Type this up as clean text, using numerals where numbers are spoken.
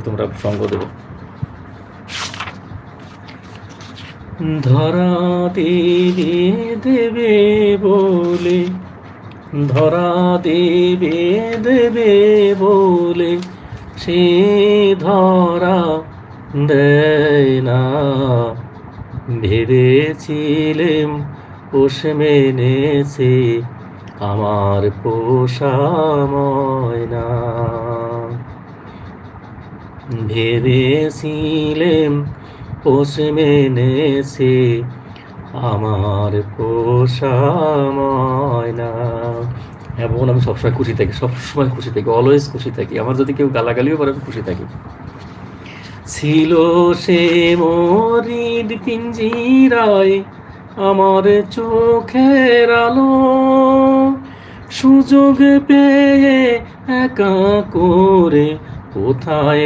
তোমরা সঙ্গ দেবে। ধরা দেবে দেবে বলে, ধরা দেবে দেবে বলে সে ধরা দেয় না। ভেবেছিলেম পোষ মেনেছে আমার পোষা ময়না। ভেবেছিলেম পোষ মেনেছে আমার পোষা ময়না। এমন আমি সবসময় খুশি থাকি, সবসময় খুশি থাকি, অলওয়েজ খুশি থাকি। আমার যদি কেউ গালাগালিও করে আমি খুশি থাকি। ছিল সে মরিদ পিঞ্জিরায় আমার চোখের আলো, সুযোগ পেয়ে একা করে কোথায়